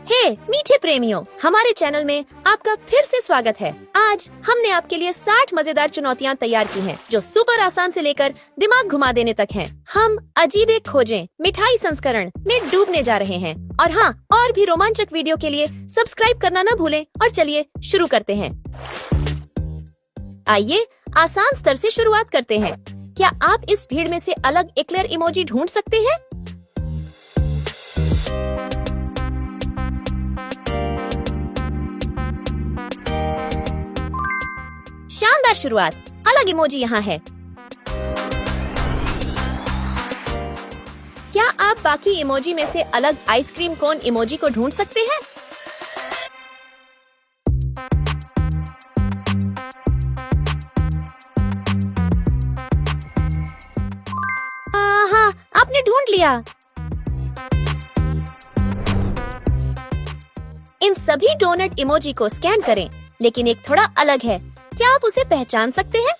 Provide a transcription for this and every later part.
हे मीठे प्रेमियों, हमारे चैनल में आपका फिर से स्वागत है। आज हमने आपके लिए 60 मजेदार चुनौतियाँ तैयार की हैं, जो सुपर आसान से लेकर दिमाग घुमा देने तक हैं। हम अजीब खोजें मिठाई संस्करण में डूबने जा रहे हैं। और हाँ, और भी रोमांचक वीडियो के लिए सब्सक्राइब करना न भूलें। और चलिए शुरू करते हैं। आइए आसान स्तर से शुरुआत करते हैं। क्या आप इस भीड़ में से अलग एक्लेयर इमोजी ढूंढ सकते हैं? शानदार शुरुआत। अलग इमोजी यहाँ है। क्या आप बाकी इमोजी में से अलग आइसक्रीम कोन इमोजी को ढूंढ सकते हैं? हाँ, आपने ढूंढ लिया। इन सभी डोनट इमोजी को स्कैन करें, लेकिन एक थोड़ा अलग है। क्या आप उसे पहचान सकते हैं?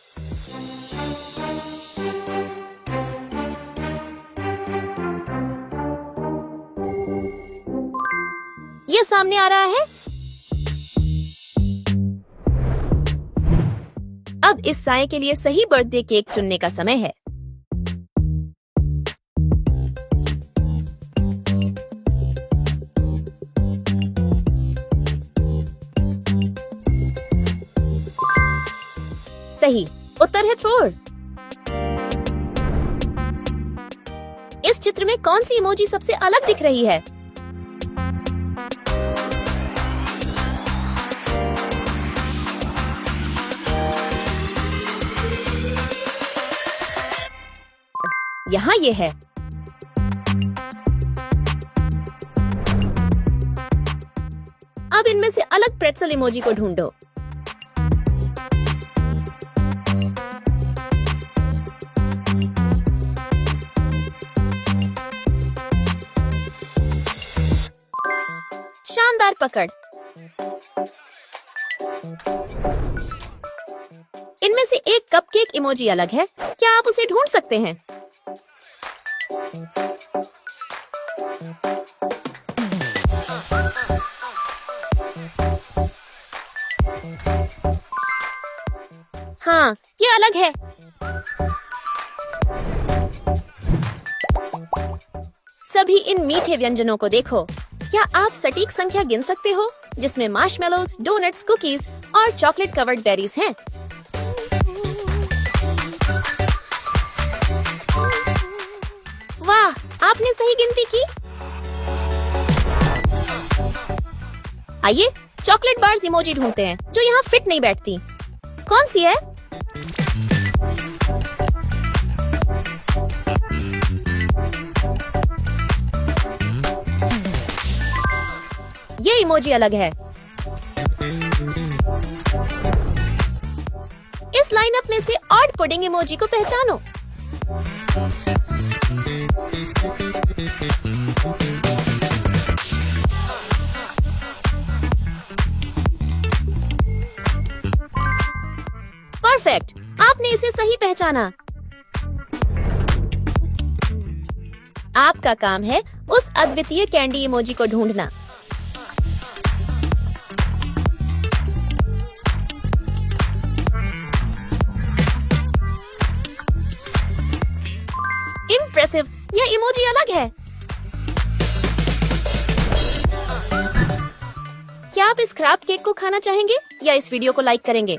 ये सामने आ रहा है। अब इस साए के लिए सही बर्थडे केक चुनने का समय है। सही उत्तर है थोर। इस चित्र में कौन सी इमोजी सबसे अलग दिख रही है? यहाँ ये है। अब इनमें से अलग प्रेट्सल इमोजी को ढूंढो। शानदार पकड़। इनमें से एक कपकेक इमोजी अलग है। क्या आप उसे ढूंढ सकते हैं? हाँ, ये अलग है। सभी इन मीठे व्यंजनों को देखो। क्या आप सटीक संख्या गिन सकते हो जिसमें मार्शमेलोज, डोनट्स, कुकीज और चॉकलेट कवर्ड बेरीज हैं? वाह, आपने सही गिनती की। आइए चॉकलेट बार्स इमोजी ढूंढते हैं जो यहाँ फिट नहीं बैठती। कौन सी है? ये इमोजी अलग है। इस लाइनअप में से ऑड पुडिंग इमोजी को पहचानो। परफेक्ट, आपने इसे सही पहचाना। आपका काम है उस अद्वितीय कैंडी इमोजी को ढूंढना। इम्प्रेसिव, यह इमोजी अलग है। क्या आप इस खराब केक को खाना चाहेंगे या इस वीडियो को लाइक करेंगे?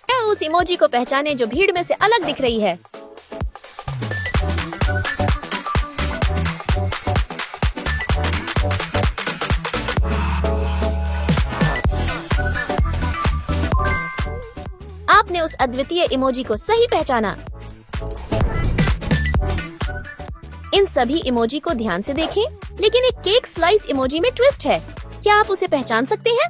क्या उस इमोजी को पहचाने जो भीड़ में से अलग दिख रही है? आपने उस अद्वितीय इमोजी को सही पहचाना। इन सभी इमोजी को ध्यान से देखें, लेकिन एक केक स्लाइस इमोजी में ट्विस्ट है। क्या आप उसे पहचान सकते हैं?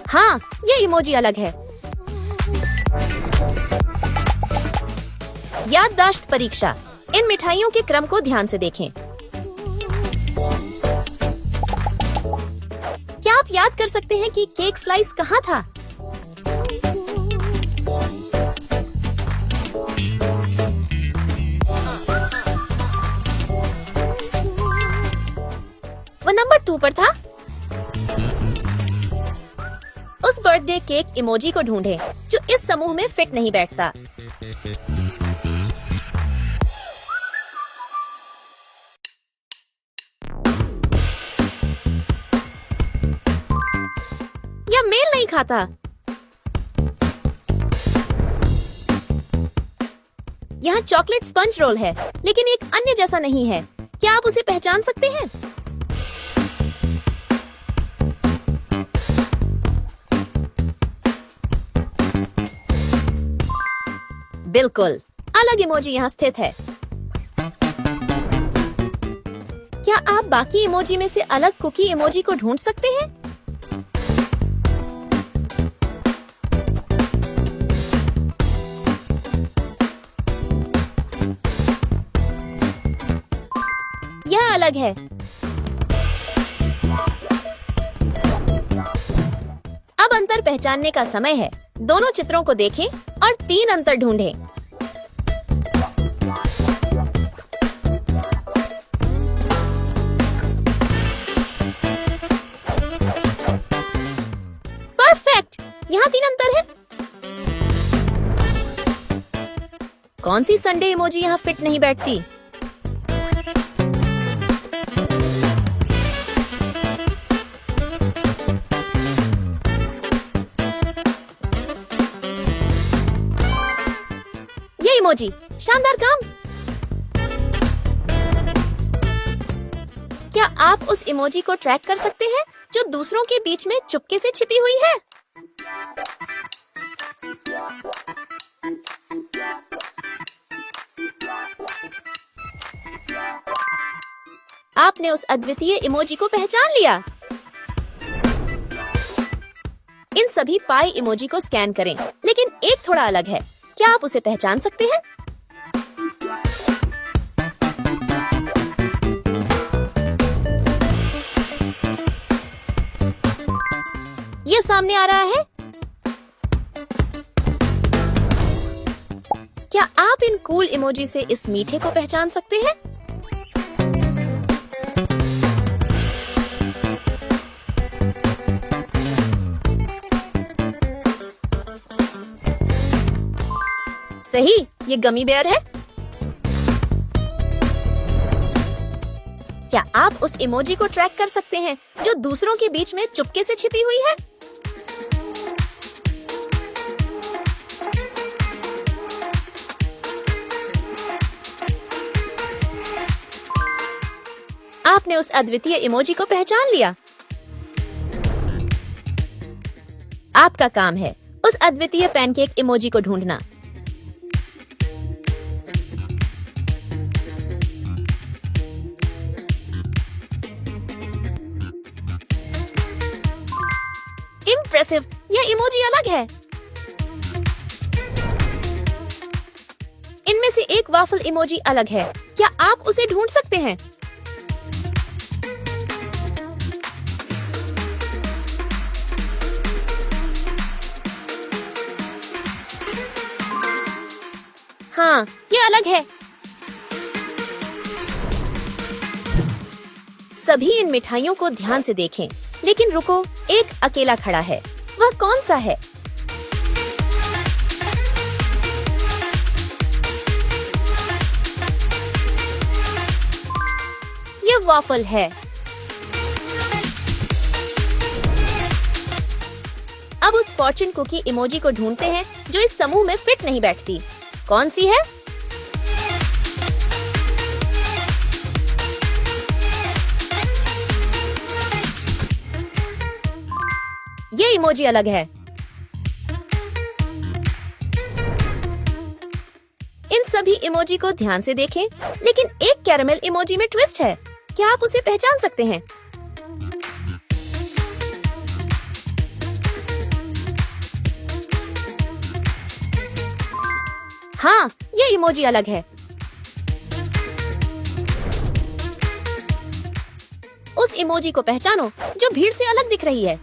हाँ, ये इमोजी अलग है। याददाश्त परीक्षा। इन मिठाइयों के क्रम को ध्यान से देखें। क्या आप याद कर सकते हैं कि केक स्लाइस कहाँ था? वो नंबर 2 पर था। उस बर्थडे केक इमोजी को ढूंढें जो इस समूह में फिट नहीं बैठता। या मेल नहीं खाता। यहाँ चॉकलेट स्पंज रोल है, लेकिन एक अन्य जैसा नहीं है। क्या आप उसे पहचान सकते हैं? बिल्कुल, अलग इमोजी यहाँ स्थित है। क्या आप बाकी इमोजी में से अलग कुकी इमोजी को ढूंढ सकते हैं? यह अलग है। अब अंतर पहचानने का समय है। दोनों चित्रों को देखें और 3 अंतर ढूंढें। परफेक्ट! यहाँ 3 अंतर है। कौन सी संडे इमोजी यहाँ फिट नहीं बैठती? ये इमोजी, शानदार काम। क्या आप उस इमोजी को ट्रैक कर सकते हैं जो दूसरों के बीच में चुपके से छिपी हुई है? आपने उस अद्वितीय इमोजी को पहचान लिया। इन सभी पाई इमोजी को स्कैन करें, लेकिन एक थोड़ा अलग है। क्या आप उसे पहचान सकते हैं? ये सामने आ रहा है। क्या आप इन कूल इमोजी से इस मीठे को पहचान सकते हैं? सही, ये गमी बेयर है। क्या आप उस इमोजी को ट्रैक कर सकते हैं जो दूसरों के बीच में चुपके से छिपी हुई है? आपने उस अद्वितीय इमोजी को पहचान लिया। आपका काम है उस अद्वितीय पैनकेक इमोजी को ढूंढना। इम्प्रेसिव, यह इमोजी अलग है। इनमें से एक वाफल इमोजी अलग है। क्या आप उसे ढूंढ सकते हैं? हाँ, ये अलग है। सभी इन मिठाइयों को ध्यान से देखें, लेकिन रुको, एक अकेला खड़ा है। वह कौन सा है? ये वॉफल है। अब उस फॉर्चून कुकी इमोजी को ढूंढते हैं जो इस समूह में फिट नहीं बैठती। कौन सी है? ये इमोजी अलग है। इन सभी इमोजी को ध्यान से देखें, लेकिन एक कैरमेल इमोजी में ट्विस्ट है। क्या आप उसे पहचान सकते हैं? हाँ, ये इमोजी अलग है। उस इमोजी को पहचानो जो भीड़ से अलग दिख रही है।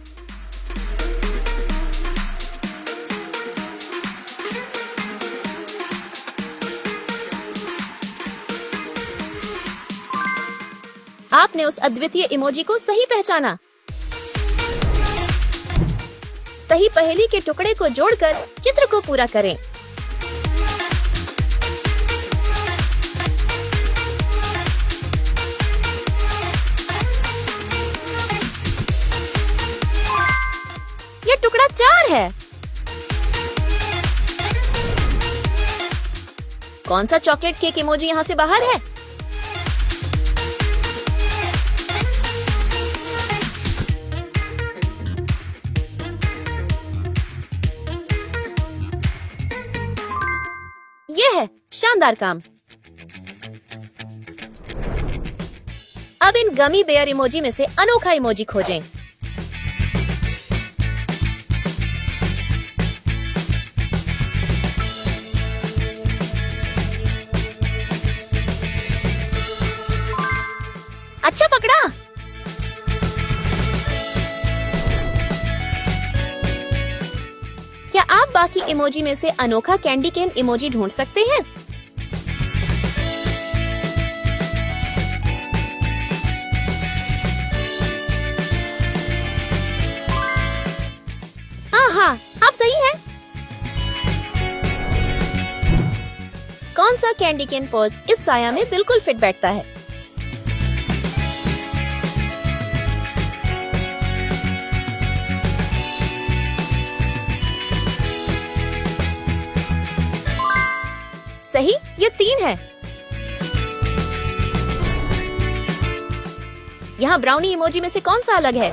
आपने उस अद्वितीय इमोजी को सही पहचाना। सही पहेली के टुकड़े को जोड़कर चित्र को पूरा करें। ये टुकड़ा 4 है। कौन सा चॉकलेट केक इमोजी यहाँ से बाहर है? ये है शानदार काम। अब इन गमी बेयर इमोजी में से अनोखा इमोजी खोजें। अच्छा पकड़ा। क्या आप बाकी इमोजी में से अनोखा कैंडी केन इमोजी ढूंढ सकते हैं? हाँ, आप सही हैं। कौन सा कैंडी केन पोज इस साया में बिल्कुल फिट बैठता है? सही, ये 3 है। यहाँ ब्राउनी इमोजी में से कौन सा अलग है?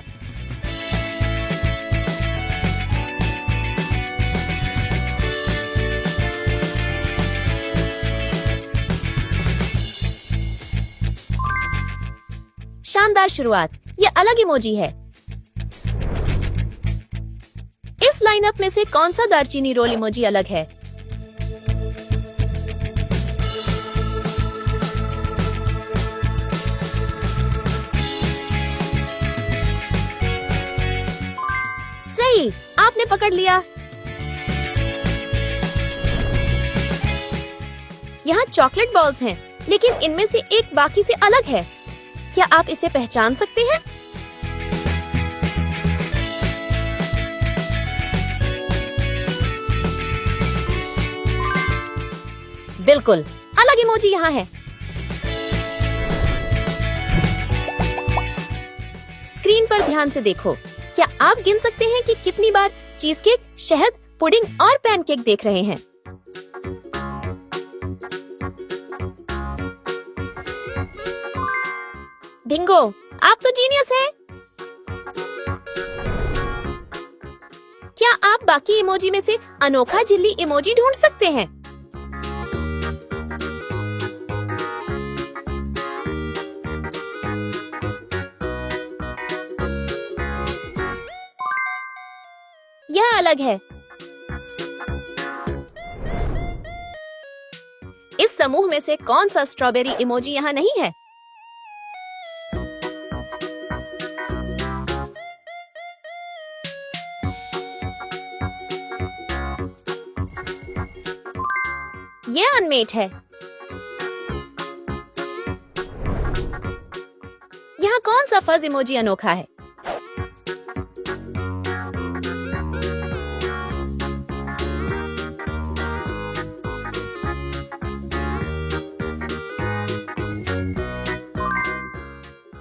शानदार शुरुआत, ये अलग इमोजी है। इस लाइनअप में से कौन सा दालचीनी रोल इमोजी अलग है? सही, आपने पकड़ लिया। यहाँ चॉकलेट बॉल्स हैं, लेकिन इनमें से एक बाकी से अलग है। क्या आप इसे पहचान सकते हैं? बिल्कुल, अलग इमोजी यहाँ है। स्क्रीन पर ध्यान से देखो। क्या आप गिन सकते हैं कि कितनी बार चीज केक, शहद, पुडिंग और पैनकेक देख रहे हैं? बिंगो, आप तो जीनियस हैं। क्या आप बाकी इमोजी में से अनोखा झिल्ली इमोजी ढूंढ सकते हैं? यह अलग है। इस समूह में से कौन सा स्ट्रॉबेरी इमोजी यहाँ नहीं है? यह अनमेट है। यहाँ कौन सा फज इमोजी अनोखा है?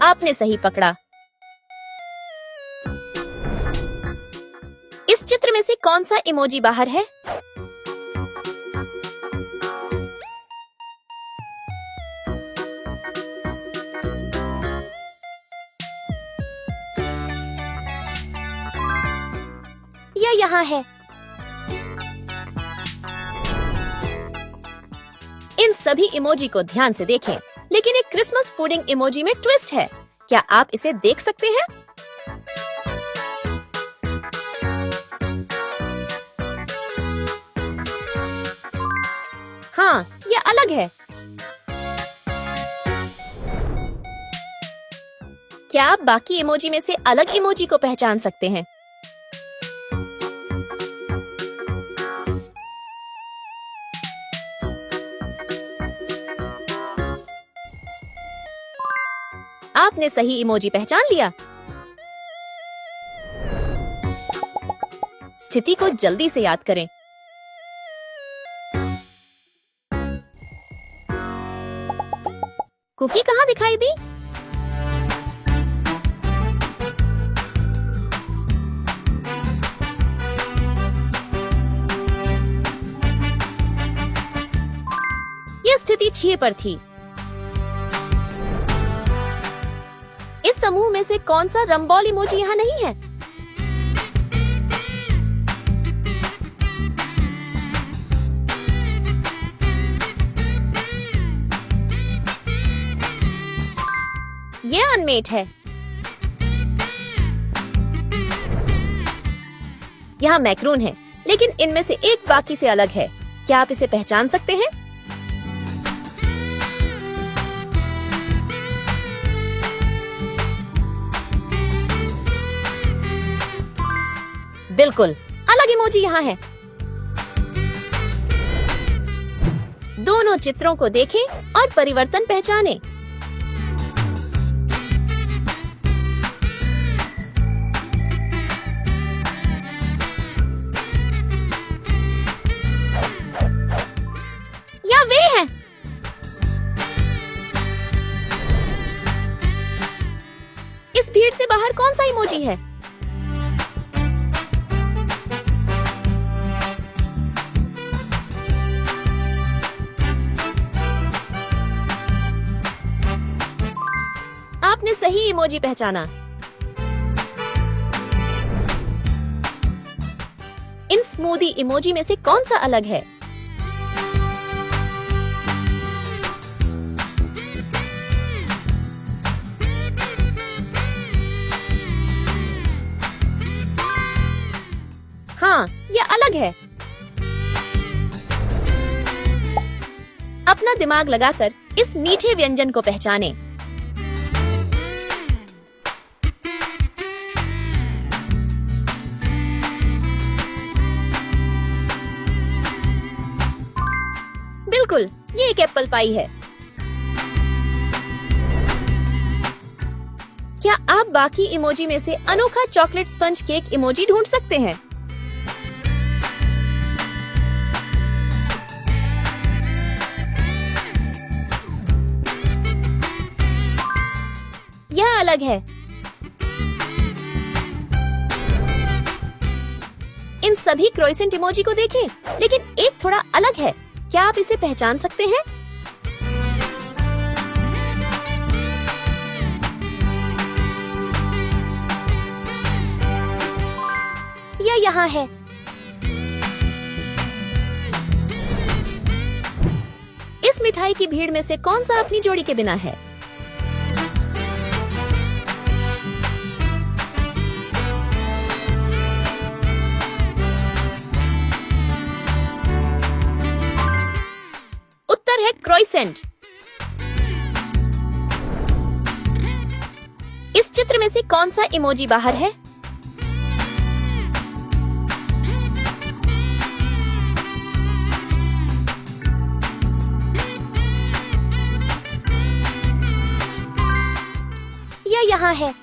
आपने सही पकड़ा। इस चित्र में से कौन सा इमोजी बाहर है? यह यहाँ है। इन सभी इमोजी को ध्यान से देखें, लेकिन एक क्रिसमस पुडिंग इमोजी में ट्विस्ट है। क्या आप इसे देख सकते हैं? हाँ, यह अलग है। क्या आप बाकी इमोजी में से अलग इमोजी को पहचान सकते हैं? आपने सही इमोजी पहचान लिया। स्थिति को जल्दी से याद करें। कुकी कहाँ दिखाई दी? यह स्थिति 6 पर थी। इस समूह में से कौन सा रंबॉल इमोजी यहाँ नहीं है? यह अनमेट है। यहाँ मैक्रून है, लेकिन इनमें से एक बाकी से अलग है। क्या आप इसे पहचान सकते हैं? बिल्कुल, अलग इमोजी यहाँ है। दोनों चित्रों को देखें और परिवर्तन पहचानें। या वे हैं। इस भीड़ से बाहर कौन सा इमोजी है? आपने सही इमोजी पहचाना। इन स्मूदी इमोजी में से कौन सा अलग है? हाँ, यह अलग है। अपना दिमाग लगाकर इस मीठे व्यंजन को पहचानें। बिल्कुल, ये एक एप्पल पाई है। क्या आप बाकी इमोजी में से अनोखा चॉकलेट स्पंज केक इमोजी ढूंढ सकते हैं? यह अलग है। इन सभी क्रोइसेंट इमोजी को देखें, लेकिन एक थोड़ा अलग है। क्या आप इसे पहचान सकते हैं? यह यहाँ है। इस मिठाई की भीड़ में से कौन सा अपनी जोड़ी के बिना है? है क्रोइसेंट। इस चित्र में से कौन सा इमोजी बाहर है? यह यहाँ है।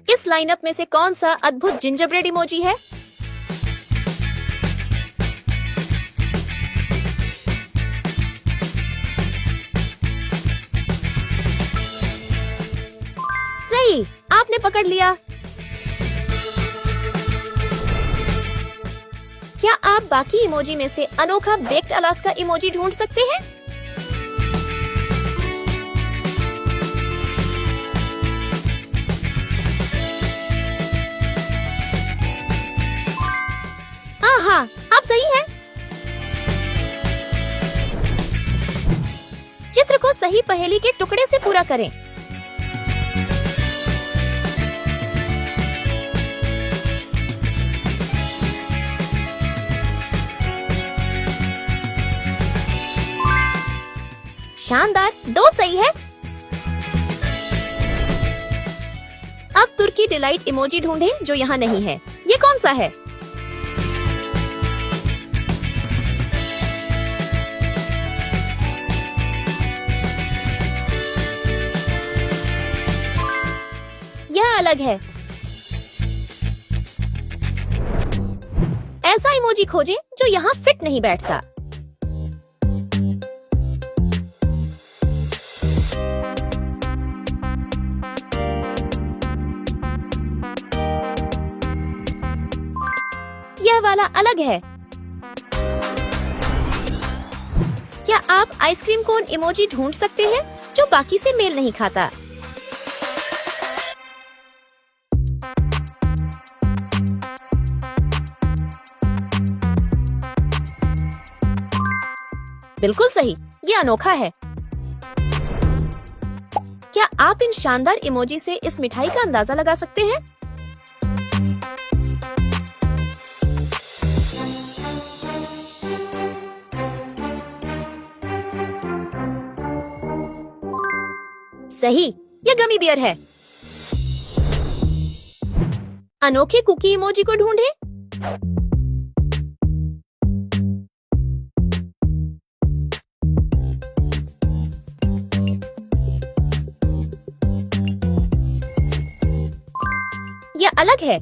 इस लाइनअप में से कौन सा अद्भुत जिंजरब्रेड इमोजी है? सही, आपने पकड़ लिया। क्या आप बाकी इमोजी में से अनोखा बेक्ड अलास्का इमोजी ढूंढ सकते हैं? हाँ, आप सही हैं। चित्र को सही पहेली के टुकड़े से पूरा करें। शानदार, 2 सही है। अब तुर्की डिलाइट इमोजी ढूंढें जो यहाँ नहीं है। ये कौन सा है? यह अलग है। ऐसा इमोजी खोजें जो यहाँ फिट नहीं बैठता। यह वाला अलग है। क्या आप आइसक्रीम कोन इमोजी ढूंढ सकते हैं जो बाकी से मेल नहीं खाता? बिल्कुल सही, ये अनोखा है। क्या आप इन शानदार इमोजी से इस मिठाई का अंदाजा लगा सकते हैं? सही, यह गमी बियर है। अनोखे कुकी इमोजी को ढूंढें। यह अलग है।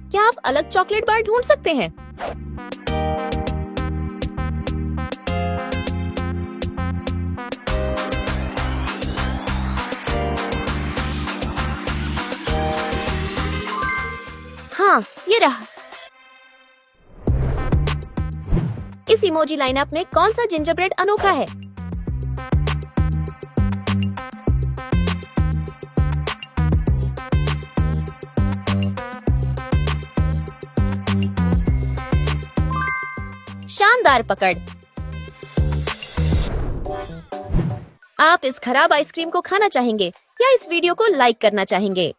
क्या आप अलग चॉकलेट बार ढूंढ सकते हैं? हाँ, ये रहा। इस इमोजी लाइनअप में कौन सा जिंजरब्रेड अनोखा है? शानदार पकड़। आप इस खराब आइसक्रीम को खाना चाहेंगे या इस वीडियो को लाइक करना चाहेंगे?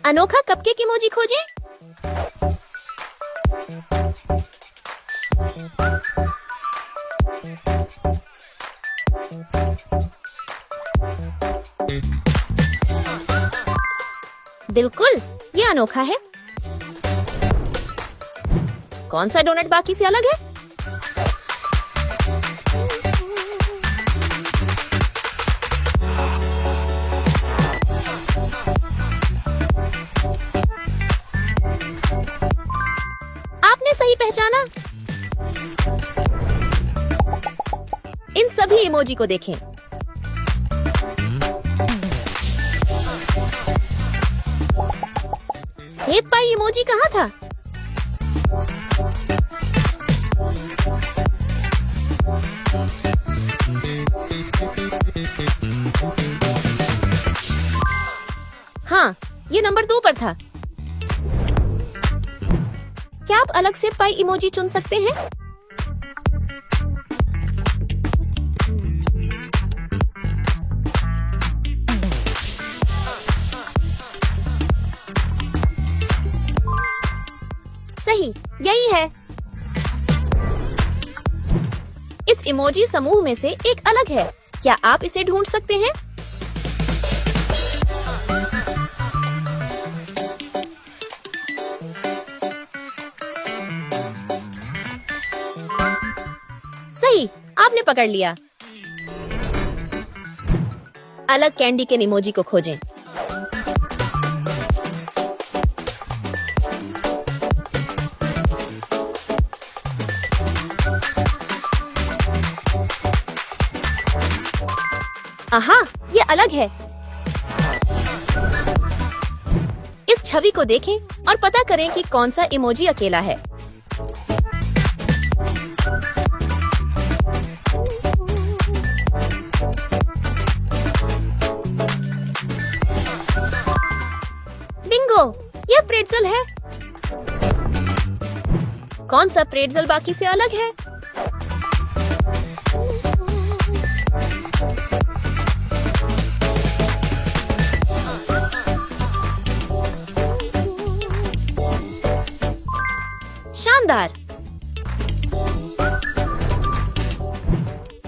अनोखा कपकेक इमोजी खोजें। बिल्कुल, ये अनोखा है। कौन सा डोनट बाकी से अलग है? आपने सही पहचाना। इन सभी इमोजी को देखें। सेब पाई इमोजी कहाँ था? हाँ, ये नंबर 2 पर था। क्या आप अलग से पाई इमोजी चुन सकते हैं? सही, यही है। इस इमोजी समूह में से एक अलग है। क्या आप इसे ढूंढ सकते हैं? सही, आपने पकड़ लिया। अलग कैंडी के इमोजी को खोजें। आहा, ये अलग है। इस छवि को देखें और पता करें कि कौन सा इमोजी अकेला है। बिंगो, यह प्रेट्ज़ल है। कौन सा प्रेट्ज़ल बाकी से अलग है?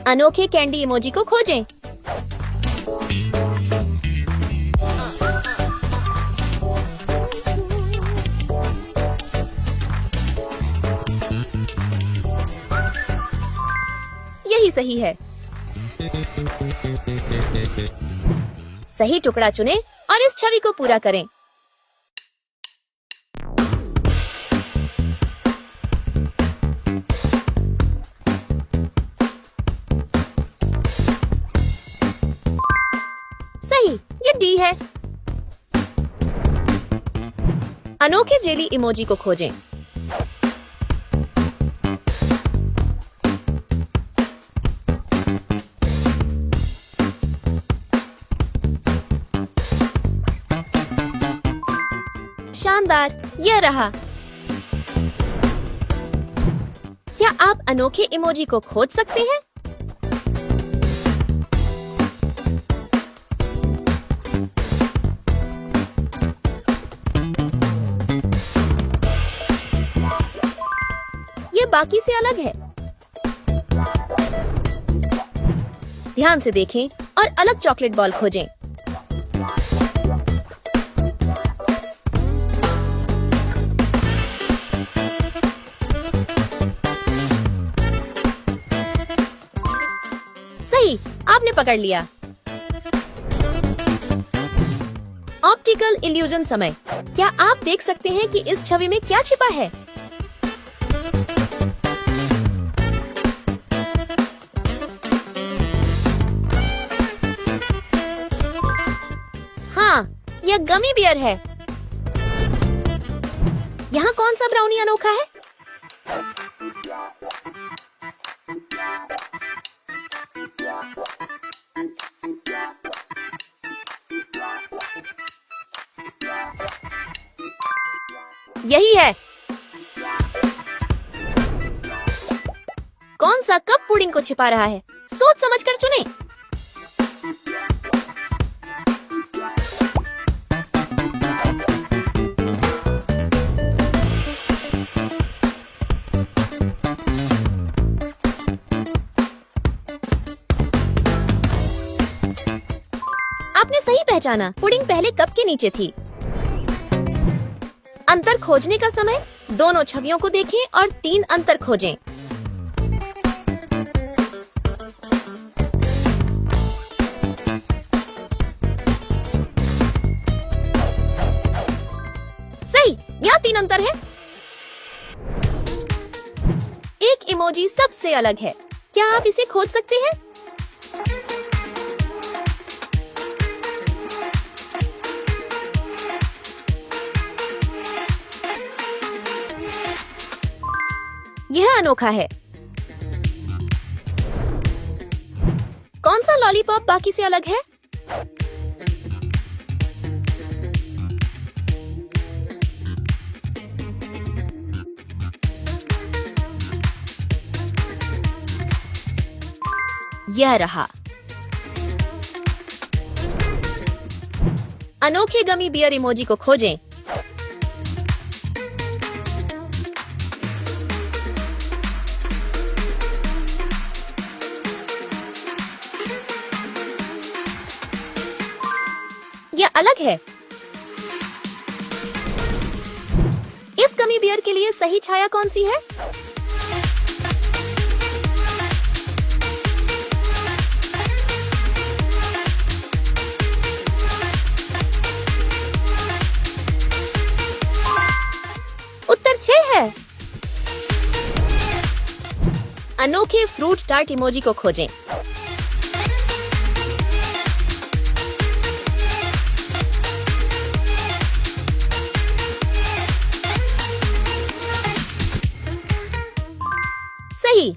अनोखे कैंडी इमोजी को खोजें। यही सही है। सही टुकड़ा चुनें और इस छवि को पूरा करें। सही, ये डी है। अनोखे जेली इमोजी को खोजें। शानदार, यह रहा। क्या आप अनोखे इमोजी को खोज सकते हैं? ये बाकी से अलग है। ध्यान से देखें और अलग चॉकलेट बॉल खोजें। सही, आपने पकड़ लिया। ऑप्टिकल इल्यूजन समय। क्या आप देख सकते हैं कि इस छवि में क्या छिपा है? हाँ, यह गमी बियर है। यहाँ कौन सा ब्राउनी अनोखा है? यही है। कौन सा कप पुडिंग को छिपा रहा है? सोच समझकर चुनें। आपने सही पहचाना, पुडिंग पहले कप के नीचे थी। अंतर खोजने का समय। दोनों छवियों को देखें और 3 अंतर खोजें। सही, यहाँ 3 अंतर है। एक इमोजी सबसे अलग है। क्या आप इसे खोज सकते हैं? यह अनोखा है। कौन सा लॉलीपॉप बाकी से अलग है? यह रहा। अनोखे गमी बियर इमोजी को खोजें। यह अलग है। इस गमी बियर के लिए सही छाया कौन सी है? उत्तर 6 है। अनोखे फ्रूट टार्ट इमोजी को खोजें। सही।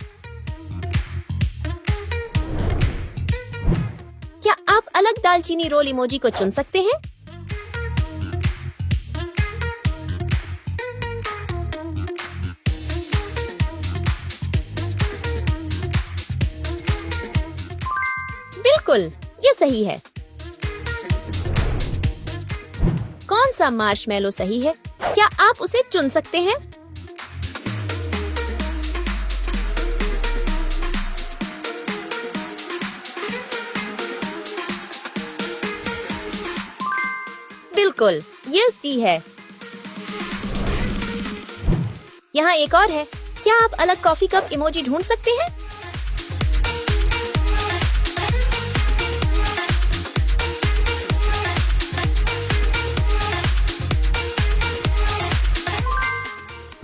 क्या आप अलग दालचीनी रोल इमोजी को चुन सकते हैं? बिल्कुल, ये सही है। कौन सा मार्शमैलो सही है? क्या आप उसे चुन सकते हैं? बिल्कुल, ये सी है। यहाँ एक और है। क्या आप अलग कॉफी कप इमोजी ढूंढ सकते हैं?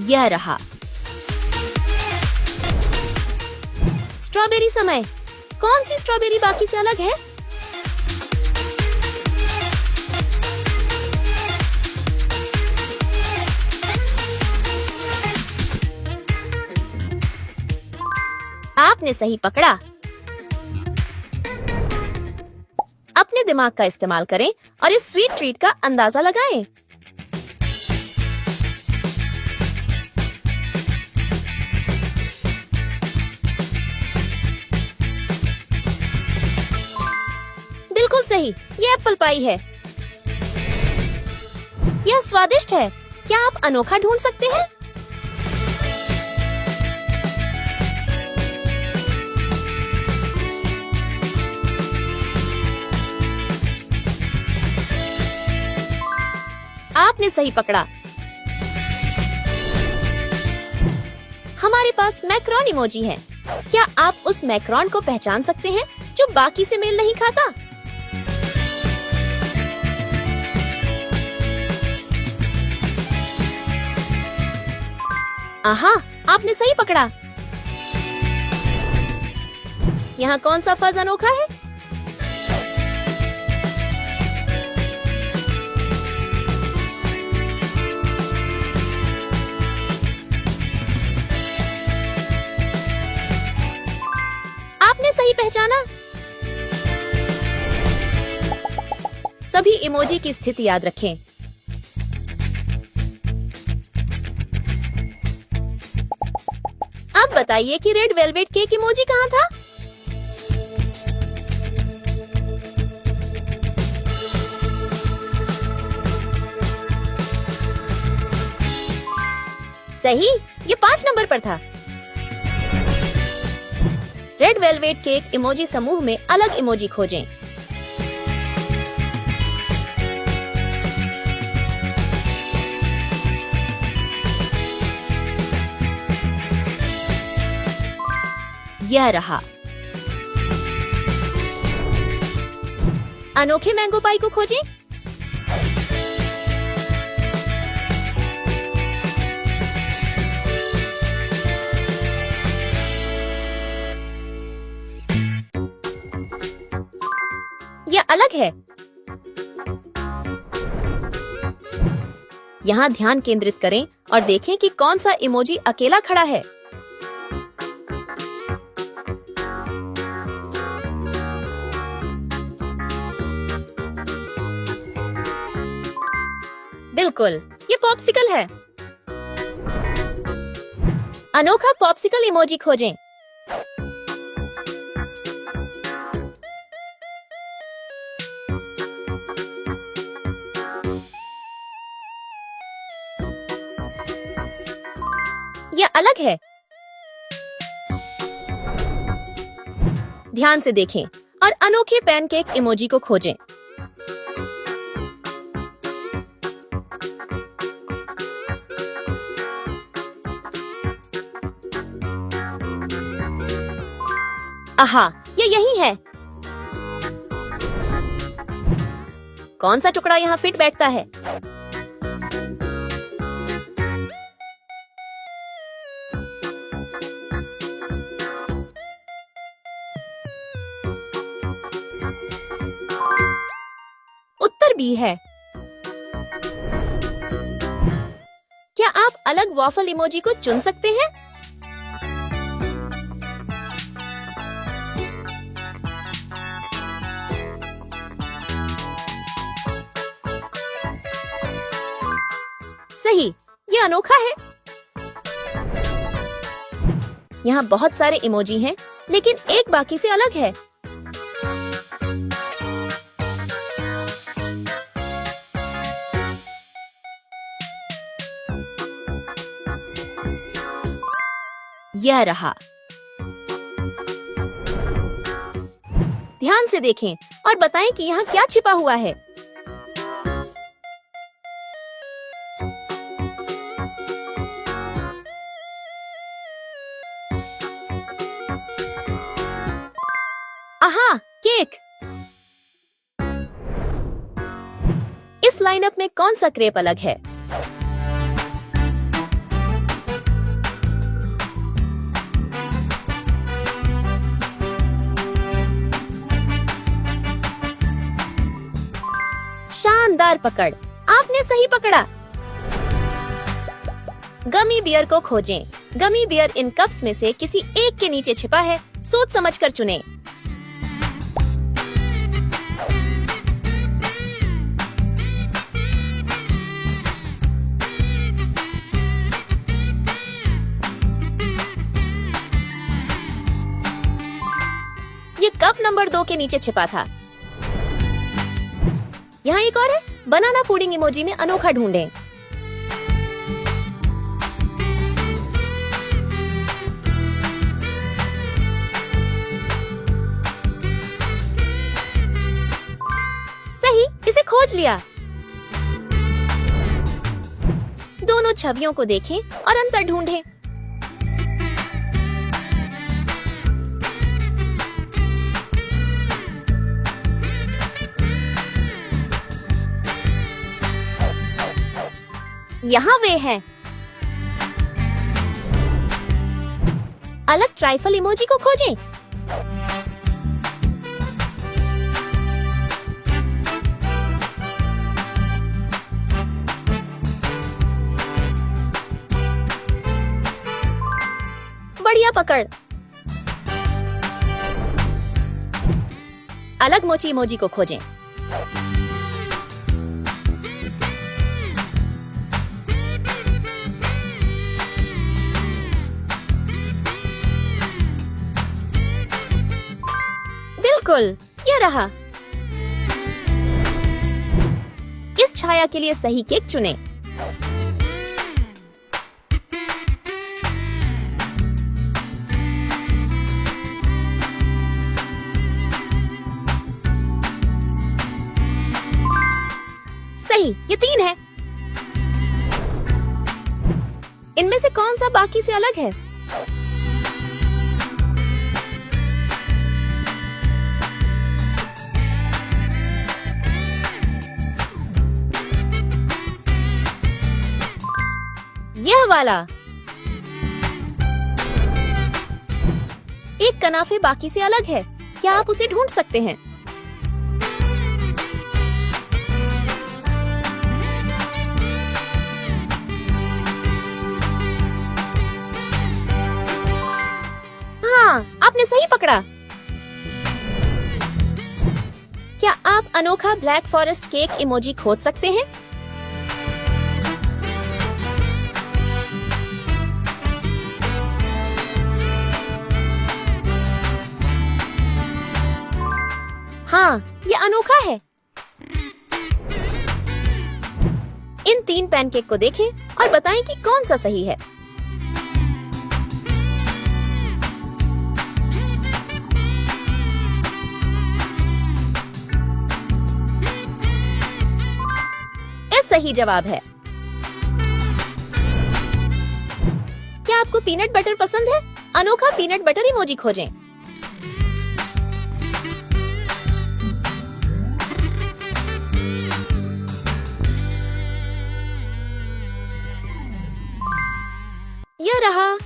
यह रहा। स्ट्रॉबेरी समय। कौन सी स्ट्रॉबेरी बाकी से अलग है? आपने सही पकड़ा। अपने दिमाग का इस्तेमाल करें और इस स्वीट ट्रीट का अंदाजा लगाएं। बिल्कुल सही, ये एप्पल पाई है। यह स्वादिष्ट है। क्या आप अनोखा ढूंढ सकते हैं? आपने सही पकड़ा। हमारे पास मैक्रोन इमोजी है। क्या आप उस मैक्रोन को पहचान सकते हैं जो बाकी से मेल नहीं खाता? आहा, आपने सही पकड़ा। यहाँ कौन सा फज अनोखा है? आपने सही पहचाना। सभी इमोजी की स्थिति याद रखें। अब बताइए कि रेड वेलवेट केक इमोजी कहाँ था? सही, ये 5 नंबर पर था। रेड वेलवेट केक इमोजी समूह में अलग इमोजी खोजें। यह रहा। अनोखे मैंगो पाई को खोजें। यह अलग है। यहाँ ध्यान केंद्रित करें और देखें कि कौन सा इमोजी अकेला खड़ा है। बिल्कुल, ये पॉप्सिकल है। अनोखा पॉप्सिकल इमोजी खोजें। यह अलग है। ध्यान से देखें और अनोखे पैनकेक इमोजी को खोजें। आहा, ये यही है। कौन सा टुकड़ा यहाँ फिट बैठता है? उत्तर बी है। क्या आप अलग वॉफल इमोजी को चुन सकते हैं? सही, ये अनोखा है। यहाँ बहुत सारे इमोजी हैं, लेकिन एक बाकी से अलग है। यह रहा। ध्यान से देखें और बताएं कि यहाँ क्या छिपा हुआ है। लाइनअप में कौन सा क्रेप अलग है? शानदार पकड़, आपने सही पकड़ा। गमी बियर को खोजें। गमी बियर इन कप्स में से किसी एक के नीचे छिपा है, सोच समझकर चुनें। ये कप नंबर 2 के नीचे छिपा था। यहाँ एक और है, बनाना पुडिंग इमोजी में अनोखा ढूंढें। सही, इसे खोज लिया। दोनों छवियों को देखें और अंतर ढूंढें। यहाँ वे हैं। अलग ट्राइफल इमोजी को खोजें। बढ़िया पकड़। अलग मोची इमोजी को खोजें। बिल्कुल, यह रहा। इस छाया के लिए सही केक चुनें। सही, ये 3 है। इनमें से कौन सा बाकी से अलग है? यह वाला। एक कनाफे बाकी से अलग है, क्या आप उसे ढूंढ सकते हैं? हाँ, आपने सही पकड़ा। क्या आप अनोखा ब्लैक फॉरेस्ट केक इमोजी खोज सकते हैं? हाँ, ये अनोखा है। इन 3 पैनकेक को देखें और बताएं कि कौन सा सही है। यह सही जवाब है। क्या आपको पीनट बटर पसंद है? अनोखा पीनट बटर इमोजी खोजें। यह रहा।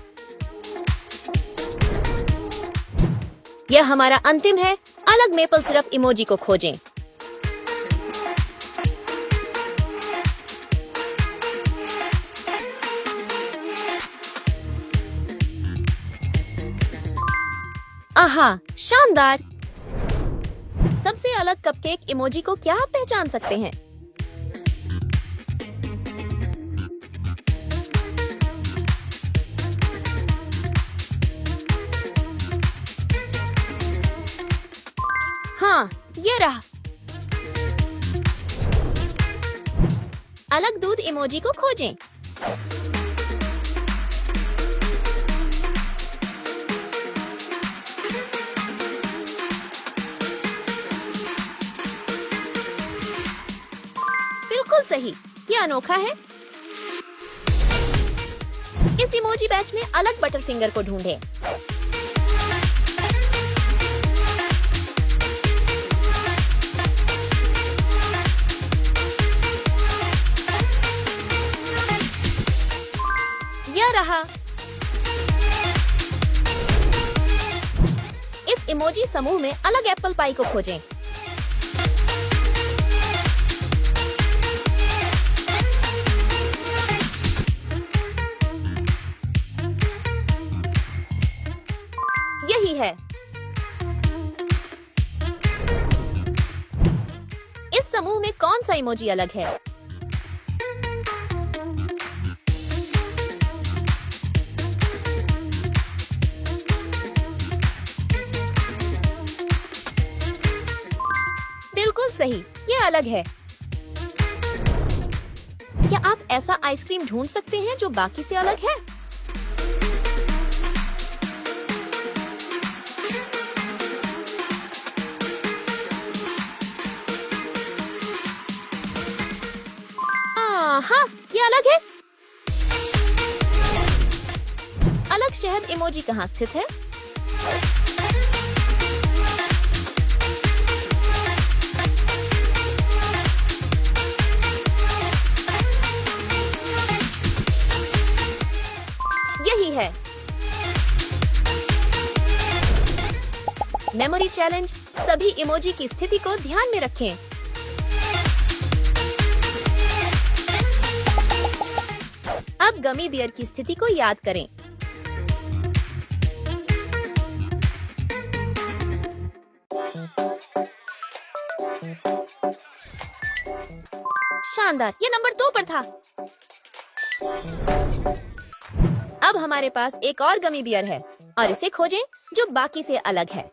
यह हमारा अंतिम है। अलग मेपल सिरप इमोजी को खोजें। आहा, शानदार। सबसे अलग कपकेक इमोजी को क्या आप पहचान सकते हैं? हाँ, ये रहा। अलग दूध इमोजी को खोजें। बिल्कुल सही, ये अनोखा है। इस इमोजी बैच में अलग बटर फिंगर को ढूंढें। इमोजी समूह में अलग एप्पल पाई को खोजें। यही है। इस समूह में कौन सा इमोजी अलग है? बिल्कुल सही, ये अलग है। क्या आप ऐसा आइसक्रीम ढूंढ सकते हैं जो बाकी से अलग है? हाँ, ये अलग है। अलग शहद इमोजी कहाँ स्थित है? यही है। मेमोरी चैलेंज, सभी इमोजी की स्थिति को ध्यान में रखें। अब गमी बियर की स्थिति को याद करें। शानदार, ये नंबर 2 पर था। अब हमारे पास एक और गमी बियर है और इसे खोजें जो बाकी से अलग है।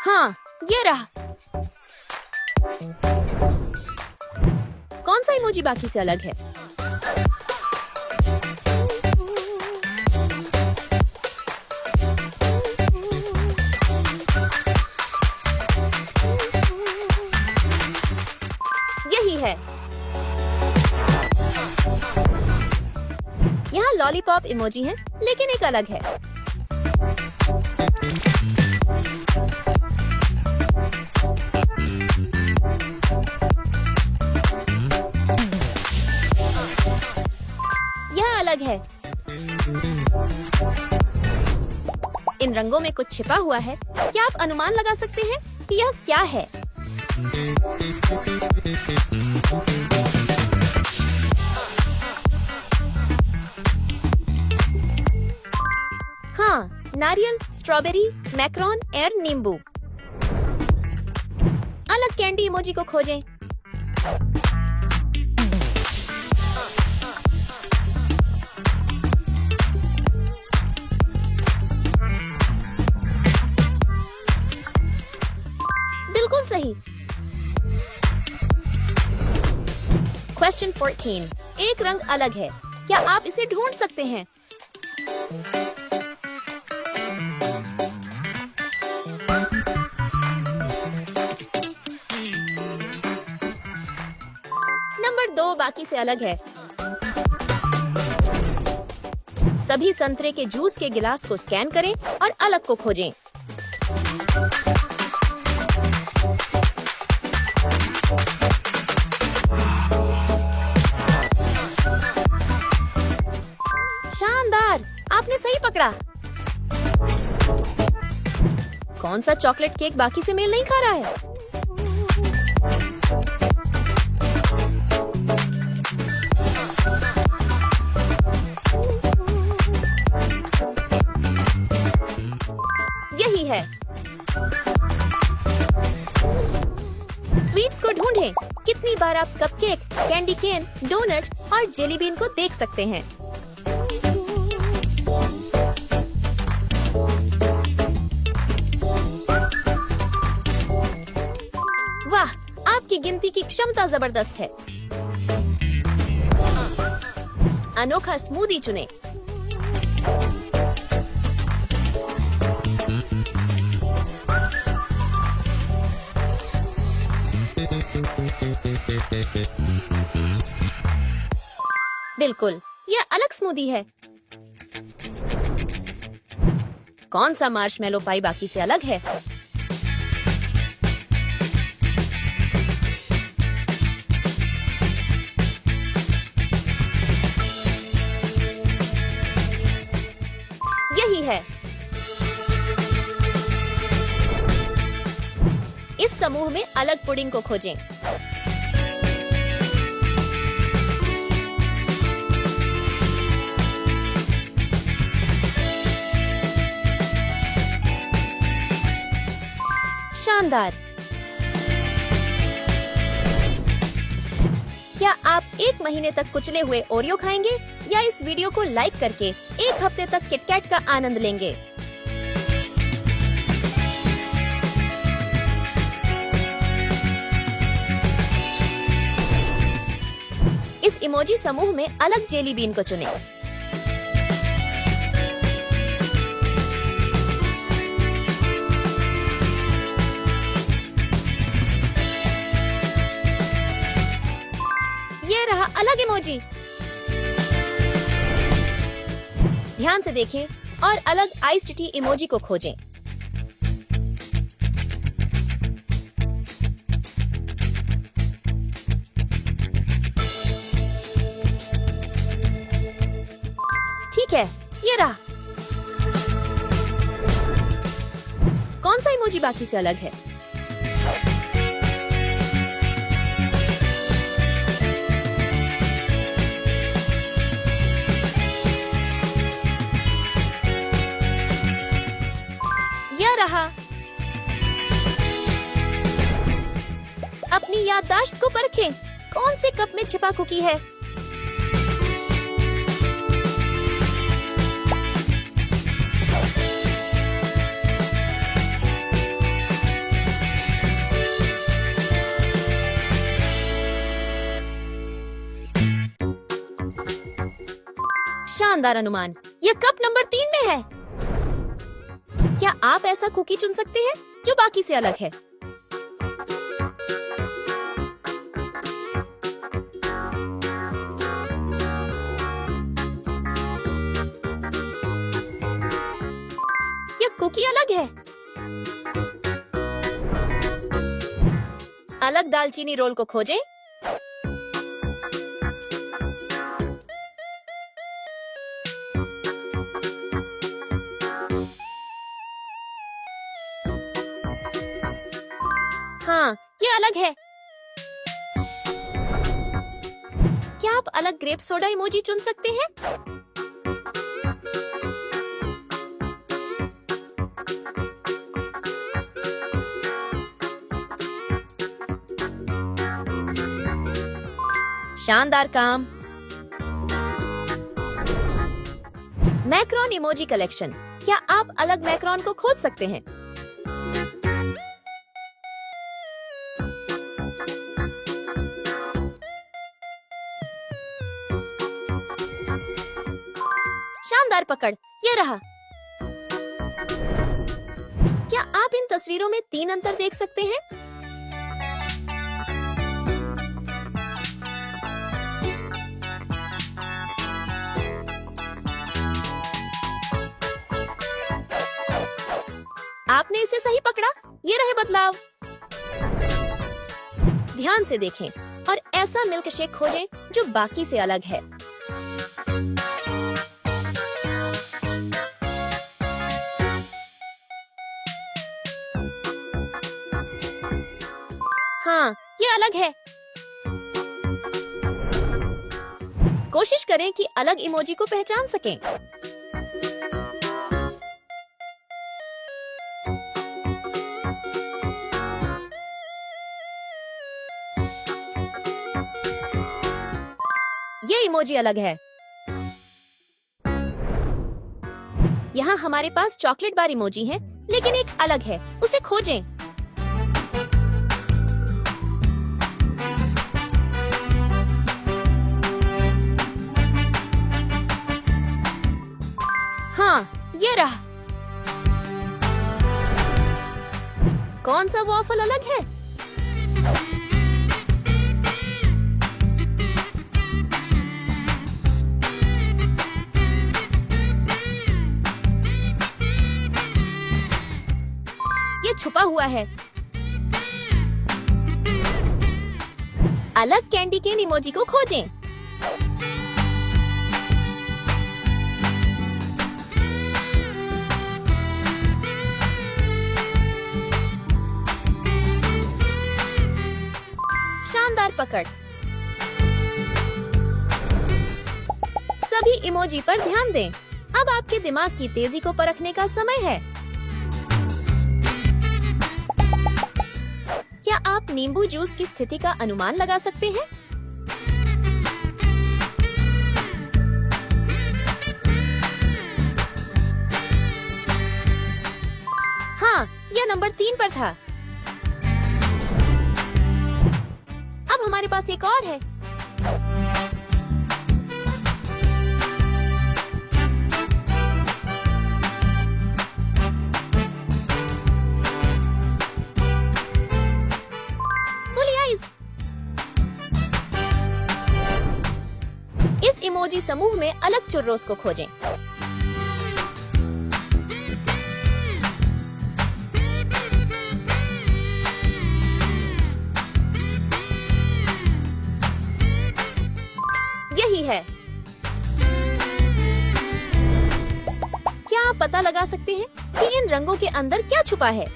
हाँ, ये रहा। कौन सा इमोजी बाकी से अलग है? यही है। यहाँ लॉलीपॉप इमोजी है, लेकिन एक अलग है। यह अलग है। इन रंगों में कुछ छिपा हुआ है। क्या आप अनुमान लगा सकते हैं कि यह क्या है? हाँ, नारियल, स्ट्रॉबेरी, मैक्रोन और नींबू। अलग कैंडी इमोजी को खोजें। बिल्कुल सही। क्वेश्चन 14, एक रंग अलग है, क्या आप इसे ढूंढ सकते हैं? नंबर 2 बाकी से अलग है। सभी संतरे के जूस के गिलास को स्कैन करें और अलग को खोजें। शानदार, आपने सही पकड़ा। कौन सा चॉकलेट केक बाकी से मेल नहीं खा रहा है? यही है। स्वीट्स को ढूंढें। कितनी बार आप कपकेक, कैंडी केन, डोनट और जेली बीन को देख सकते हैं? वाह, आपकी गिनती की क्षमता जबरदस्त है। अनोखा स्मूदी चुनें। बिल्कुल, यह अलग स्मूदी है। कौन सा मार्शमेलो पाई बाकी से अलग है? समूह में अलग पुडिंग को खोजें। शानदार! क्या आप 1 महीने तक कुचले हुए ओरियो खाएंगे या इस वीडियो को लाइक करके 1 हफ्ते तक किटकैट का आनंद लेंगे? इस इमोजी समूह में अलग जेली बीन को चुनें। ये रहा अलग इमोजी। ध्यान से देखें और अलग आइस्ड टी इमोजी को खोजें। ठीक है, ये रहा। कौन सा इमोजी बाकी से अलग है? यह रहा। अपनी याददाश्त को परखें। कौन से कप में छिपा कुकी है? शानदार अनुमान। यह कप नंबर 3 में है। क्या आप ऐसा कुकी चुन सकते हैं जो बाकी से अलग है? यह कुकी अलग है। अलग दालचीनी रोल को खोजें। हाँ, ये अलग है। क्या आप अलग ग्रेप सोडा इमोजी चुन सकते हैं? शानदार काम। Macron emoji collection. क्या आप अलग मैक्रोन को खोज सकते हैं? शानदार पकड़। ये रहा। क्या आप इन तस्वीरों में 3 अंतर देख सकते हैं? आपने इसे सही पकड़ा। ये रहे बदलाव। ध्यान से देखें और ऐसा मिल्क शेक खोजें जो बाकी से अलग है। हाँ, ये अलग है। कोशिश करें कि अलग इमोजी को पहचान सकें। ये इमोजी अलग है। यहाँ हमारे पास चॉकलेट बार इमोजी है, लेकिन एक अलग है। उसे खोजें। हाँ, ये रहा। कौन सा वॉफल अलग है? ये छुपा हुआ है। अलग कैंडी केन इमोजी को खोजें। पकड़। सभी इमोजी पर ध्यान दें। अब आपके दिमाग की तेजी को परखने का समय है। क्या आप नींबू जूस की स्थिति का अनुमान लगा सकते हैं? हाँ, यह नंबर 3 पर था। अब हमारे पास एक और है। इस इमोजी समूह में अलग चुर्रोस को खोजें। यही है। क्या आप पता लगा सकते हैं कि इन रंगों के अंदर क्या छुपा है?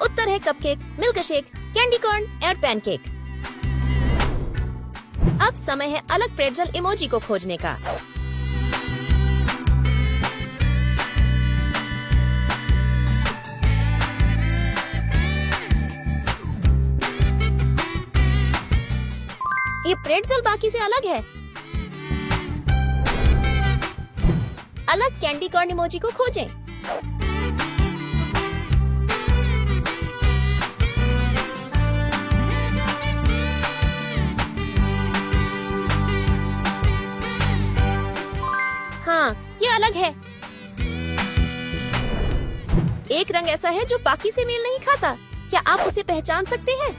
उत्तर है cupcake, milk shake, candy corn और पैनकेक। अब समय है अलग प्रेट्ज़ल इमोजी को खोजने का। ये प्रेट्ज़ल बाकी से अलग है। अलग कैंडी कॉर्न इमोजी को खोजें। हाँ, ये अलग है। एक रंग ऐसा है जो बाकी से मेल नहीं खाता। क्या आप उसे पहचान सकते हैं?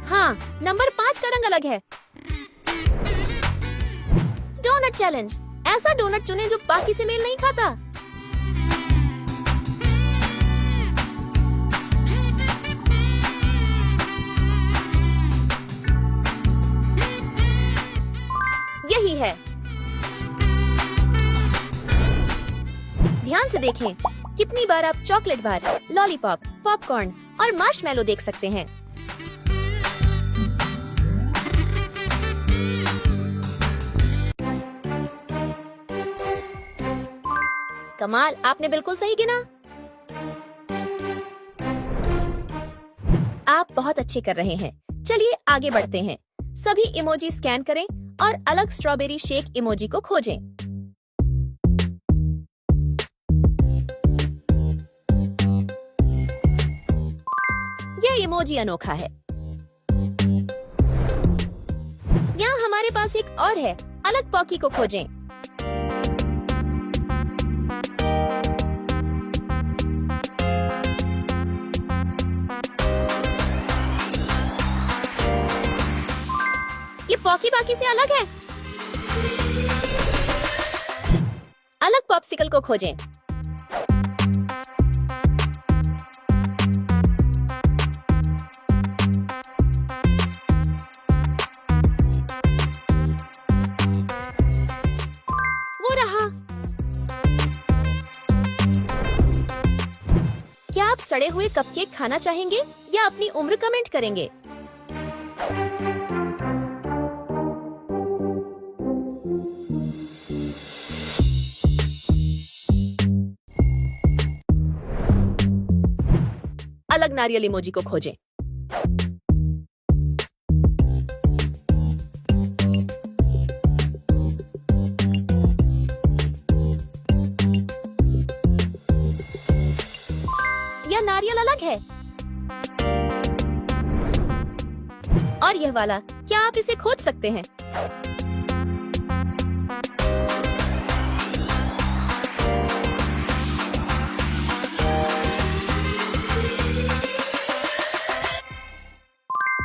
हाँ, नंबर 5 का रंग अलग है। Donut challenge. ऐसा डोनट चुनें जो बाकी से मेल नहीं खाता। यही है। ध्यान से देखें, कितनी बार आप चॉकलेट बार, लॉलीपॉप, पॉपकॉर्न और मार्शमैलो देख सकते हैं। कमाल, आपने बिल्कुल सही गिना। आप बहुत अच्छे कर रहे हैं। चलिए आगे बढ़ते हैं। सभी इमोजी स्कैन करें और अलग स्ट्रॉबेरी शेक इमोजी को खोजें। यह इमोजी अनोखा है। यहाँ हमारे पास एक और है। अलग पॉकी को खोजें। ये पॉकी बाकी से अलग है। अलग पॉप्सिकल को खोजें। वो रहा। क्या आप सड़े हुए कपकेक खाना चाहेंगे या अपनी उम्र कमेंट करेंगे? अलग नारियल इमोजी को खोजें। यह नारियल अलग है। और यह वाला, क्या आप इसे खोज सकते हैं?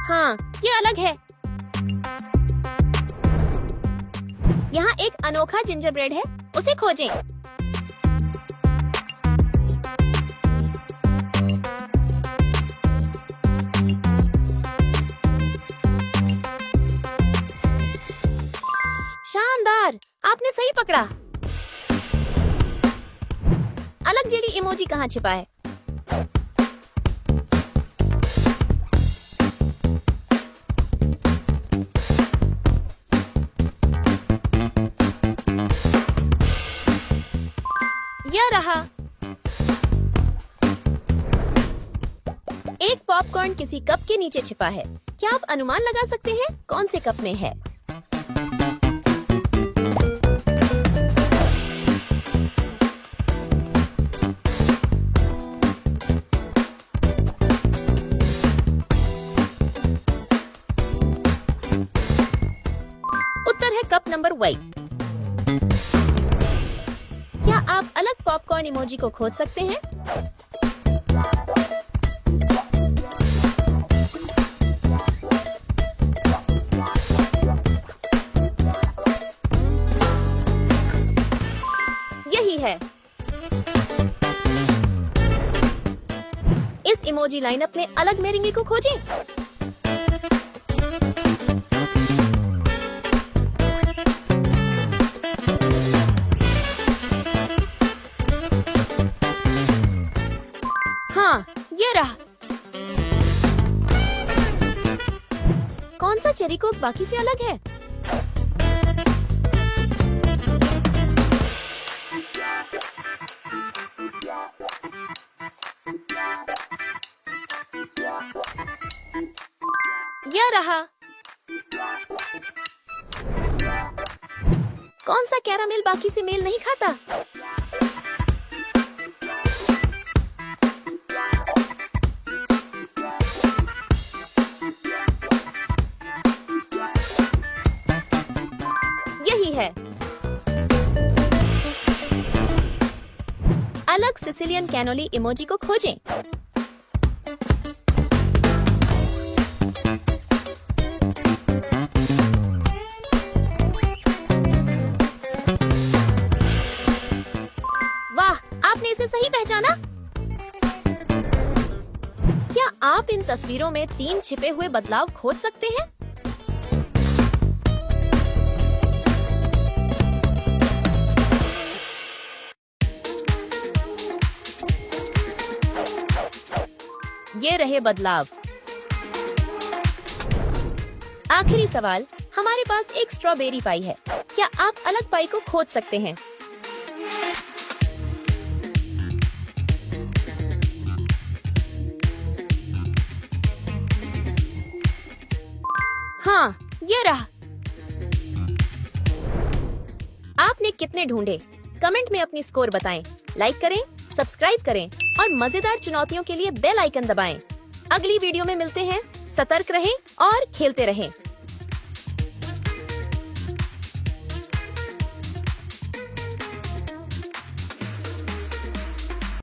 हाँ, ये अलग है। यहाँ एक अनोखा जिंजर ब्रेड है, उसे खोजें। आपने सही पकड़ा। अलग जेली इमोजी कहाँ छिपा है? यह रहा। एक पॉपकॉर्न किसी कप के नीचे छिपा है। क्या आप अनुमान लगा सकते हैं कौन से कप में है? उत्तर है कप नंबर वाई। क्या आप अलग पॉपकॉर्न इमोजी को खोज सकते हैं? यही है। इस इमोजी लाइनअप में अलग मेरेंगे को खोजें। हाँ, ये रहा। कौन सा चेरी कोक बाकी से अलग है? यह रहा। कौन सा कैरामेल बाकी से मेल नहीं खाता? यही है। अलग सिसिलियन कैनोली इमोजी को खोजें। वाह, आपने इसे सही पहचाना। क्या आप इन तस्वीरों में 3 छिपे हुए बदलाव खोज सकते हैं? ये रहे बदलाव। आखिरी सवाल, हमारे पास एक स्ट्रॉबेरी पाई है। क्या आप अलग पाई को खोज सकते हैं? हाँ, ये रहा। आपने कितने ढूंढे? कमेंट में अपनी स्कोर बताएं। लाइक करें, सब्सक्राइब करें और मजेदार चुनौतियों के लिए बेल आइकन दबाएं। अगली वीडियो में मिलते हैं। सतर्क रहें और खेलते रहें।